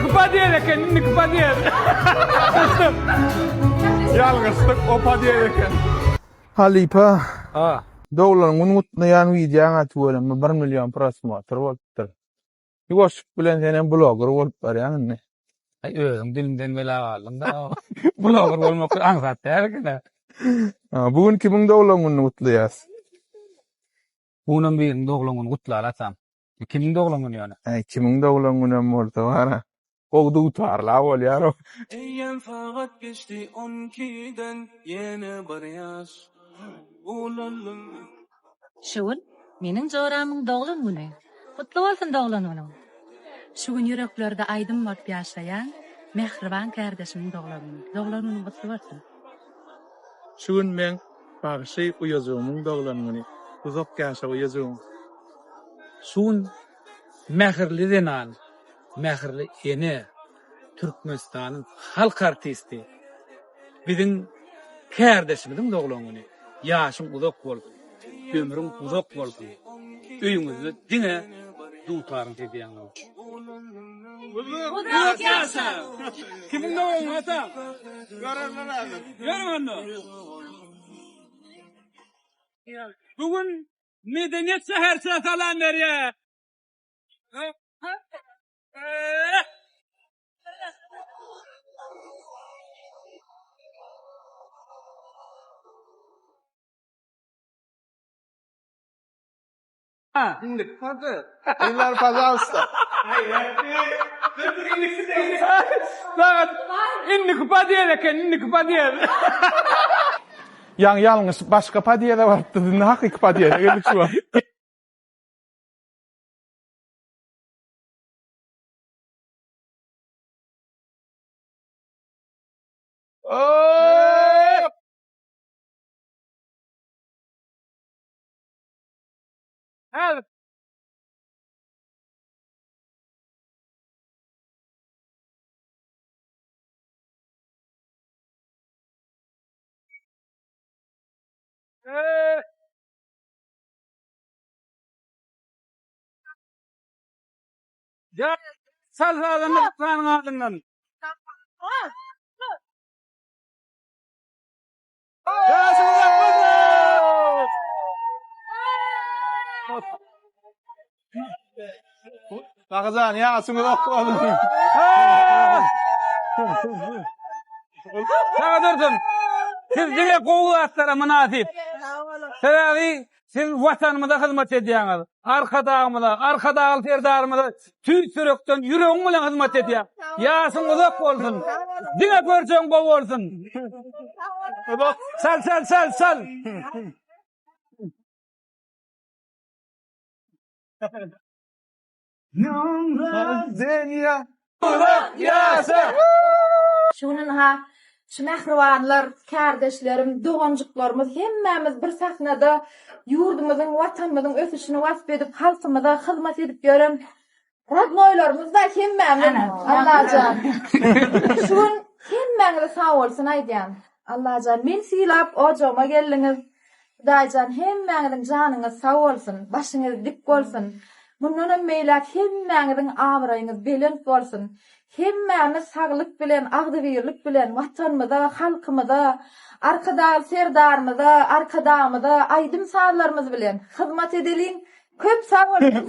kupa diyerken, inni kupa diyer. Yalnızlık opa diyerken. Halipa, Ha. dowlan unutmayan videoň atwalama 1 million prosmotr bolupdyr. Ýoşup bilen senen blogger bolup barýan. Ay özüň dilimden bela galdym da. Blogger bolmak aňsat därkene. Bugün kimin dowlagyny gutlaýas? Bunun bir doglagyny gutlalasam. Kimin doglagyny ýöne? Kimin dowlagyny bolsa bara. Gogdu utarla bolýar. Eyyem faqat geçti 12'den yeni bir yaş. Ulalım. Şuun, menin joramyň doglan güni. Kutly bolsun doglan güni. Şu gün yüreklerde aydın bolup ýaşaýan mehriban kardeşimiň doglan güni. Doglan güni kutly bolsun. Şugün men bagşy uýazygymyň dowlanyny uzak ýaşa uýazygym. Şun mehirli denan, mehirli ene Türkmenistanyň halk artisti. Biziň kardeşimiň doglagyny. Ýaşym uzak bolsun. Ömrüm uzak bolsun. Öýüňizde diňe duýtaryň diýýän. Uzak ýaşa. Kimin doglagyny ata? Görmänmi? Bugün medeniyet şäherçe salam berýär. Indik hadi. Iller pazarsta. Fakat inni kupa diyerken, inni kupa diyer. Ýalňyş başga padiýede bardy. Hakyky padiýede geldik şu an. Hadi. Ya sal sağdan tutmanın ardından. Bagzan ýaşyňy okudum. Sana durdum. Siz diye kovulaklara münasip. Sebebi siz vatanımıza hizmet ediyorsunuz. Arkada terdarımıza tüy sürükten yüreğin bilen hizmet ediyor. Yaşın uzak olsun. Dine göreceğin bol olsun. Sal. Dünya. Şunun ha, şu mehribanlar, kardeşlerim, dogancıklarımız, hemmemiz bir sahnada yurdumuzun, vatanımızın ösüşünü vasp edip, halkımıza hizmet edip görün. Radnoylarımız da hemmemiz, Allah'can. Şun hemmeniz sağ olsun aydiyan. Allah'can, men silap ocağıma geldiniz. Daycan, hemmenizin canınız sağ olsun, başınız dik olsun. Bundan meylak hemmenizin ağrayınız belent olsun. Hemmemiz saglyk bilen, agdybirlik bilen watanymyza, halkymyza, arkada serdarmyza, arkadamyza, aýdym saatlarymyz bilen hizmet edeliň. Köp sag bolun.